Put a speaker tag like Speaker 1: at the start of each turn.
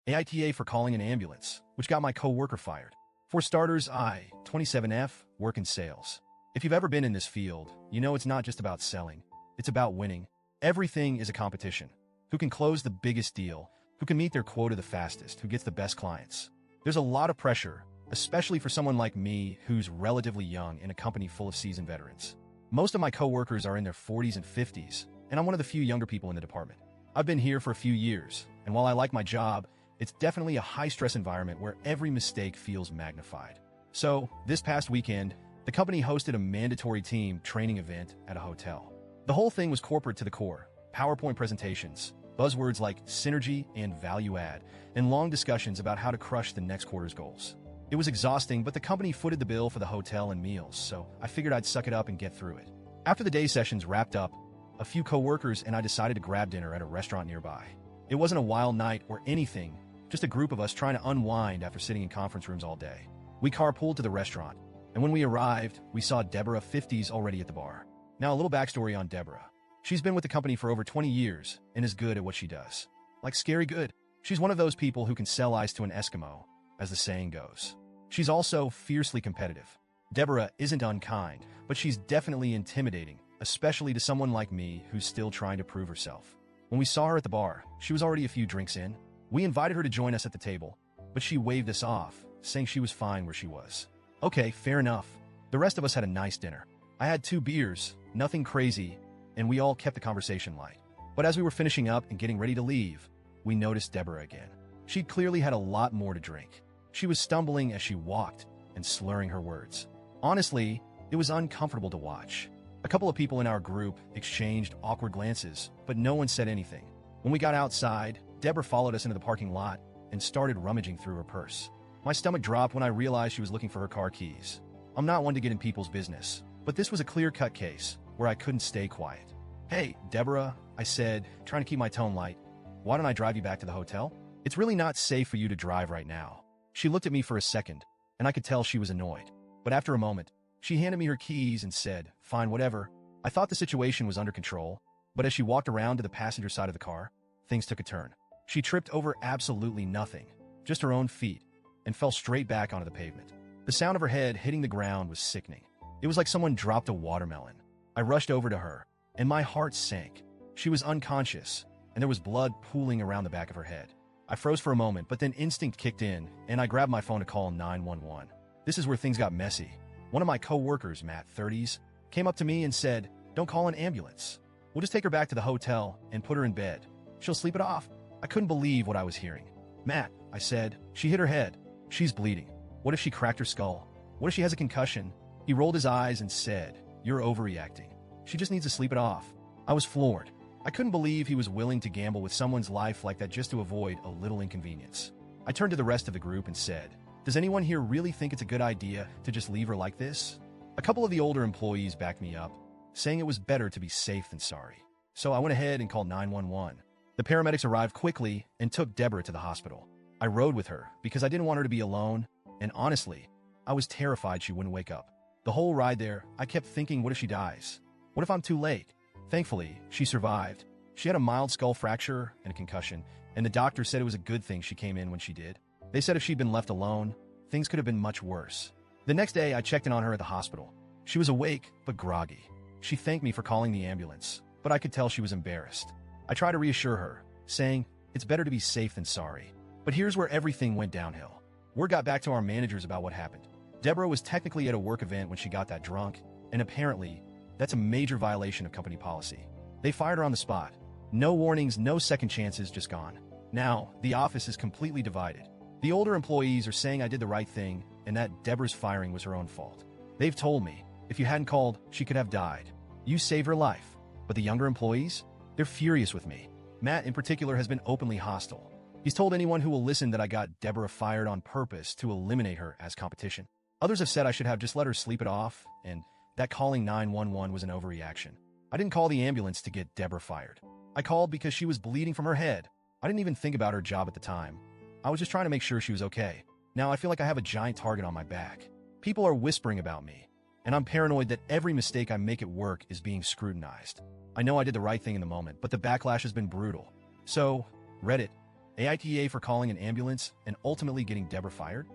Speaker 1: AITA for calling an ambulance, which got my coworker fired. For starters, I, 27F, work in sales. If you've ever been in this field, you know it's not just about selling. It's about winning. Everything is a competition. Who can close the biggest deal? Who can meet their quota the fastest? Who gets the best clients? There's a lot of pressure, especially for someone like me who's relatively young in a company full of seasoned veterans. Most of my coworkers are in their 40s and 50s, and I'm one of the few younger people in the department. I've been here for a few years, and while I like my job, it's definitely a high-stress environment where every mistake feels magnified. So, this past weekend, the company hosted a mandatory team training event at a hotel. The whole thing was corporate to the core, PowerPoint presentations, buzzwords like synergy and value add, and long discussions about how to crush the next quarter's goals. It was exhausting, but the company footed the bill for the hotel and meals, so I figured I'd suck it up and get through it. After the day sessions wrapped up, a few coworkers and I decided to grab dinner at a restaurant nearby. It wasn't a wild night or anything, just a group of us trying to unwind after sitting in conference rooms all day. We carpooled to the restaurant, and when we arrived, we saw Deborah, 50s, already at the bar. Now, a little backstory on Deborah. She's been with the company for over 20 years and is good at what she does. Like scary good. She's one of those people who can sell ice to an Eskimo, as the saying goes. She's also fiercely competitive. Deborah isn't unkind, but she's definitely intimidating, especially to someone like me who's still trying to prove herself. When we saw her at the bar, she was already a few drinks in. We invited her to join us at the table, but she waved us off, saying she was fine where she was. Okay, fair enough. The rest of us had a nice dinner. I had 2 beers, nothing crazy, and we all kept the conversation light. But as we were finishing up and getting ready to leave, we noticed Deborah again. She'd clearly had a lot more to drink. She was stumbling as she walked and slurring her words. Honestly, it was uncomfortable to watch. A couple of people in our group exchanged awkward glances, but no one said anything. When we got outside, Deborah followed us into the parking lot and started rummaging through her purse. My stomach dropped when I realized she was looking for her car keys. I'm not one to get in people's business, but this was a clear-cut case where I couldn't stay quiet. Hey, Deborah, I said, trying to keep my tone light. Why don't I drive you back to the hotel? It's really not safe for you to drive right now. She looked at me for a second, and I could tell she was annoyed. But after a moment, she handed me her keys and said, fine, whatever. I thought the situation was under control, but as she walked around to the passenger side of the car, things took a turn. She tripped over absolutely nothing, just her own feet, and fell straight back onto the pavement. The sound of her head hitting the ground was sickening. It was like someone dropped a watermelon. I rushed over to her, and my heart sank. She was unconscious, and there was blood pooling around the back of her head. I froze for a moment, but then instinct kicked in, and I grabbed my phone to call 911. This is where things got messy. One of my coworkers, Matt, 30s, came up to me and said, "Don't call an ambulance. We'll just take her back to the hotel and put her in bed. She'll sleep it off." I couldn't believe what I was hearing. "Matt," I said, "she hit her head. She's bleeding. What if she cracked her skull? What if she has a concussion?" He rolled his eyes and said, "You're overreacting. She just needs to sleep it off." I was floored. I couldn't believe he was willing to gamble with someone's life like that just to avoid a little inconvenience. I turned to the rest of the group and said, "Does anyone here really think it's a good idea to just leave her like this?" A couple of the older employees backed me up, saying it was better to be safe than sorry. So I went ahead and called 911. The paramedics arrived quickly and took Deborah to the hospital. I rode with her because I didn't want her to be alone, and honestly, I was terrified she wouldn't wake up. The whole ride there, I kept thinking, what if she dies? What if I'm too late? Thankfully, she survived. She had a mild skull fracture and a concussion, and the doctor said it was a good thing she came in when she did. They said if she'd been left alone, things could have been much worse. The next day, I checked in on her at the hospital. She was awake, but groggy. She thanked me for calling the ambulance, but I could tell she was embarrassed. I tried to reassure her, saying, it's better to be safe than sorry. But here's where everything went downhill. Word got back to our managers about what happened. Deborah was technically at a work event when she got that drunk, and apparently, that's a major violation of company policy. They fired her on the spot. No warnings, no second chances, just gone. Now, the office is completely divided. The older employees are saying I did the right thing and that Deborah's firing was her own fault. They've told me, if you hadn't called, she could have died. You saved her life. But the younger employees? They're furious with me. Matt, in particular, has been openly hostile. He's told anyone who will listen that I got Deborah fired on purpose to eliminate her as competition. Others have said I should have just let her sleep it off, and that calling 911 was an overreaction. I didn't call the ambulance to get Deborah fired. I called because she was bleeding from her head. I didn't even think about her job at the time. I was just trying to make sure she was okay. Now I feel like I have a giant target on my back. People are whispering about me, and I'm paranoid that every mistake I make at work is being scrutinized. I know I did the right thing in the moment, but the backlash has been brutal. So, Reddit, AITA for calling an ambulance and ultimately getting Deborah fired?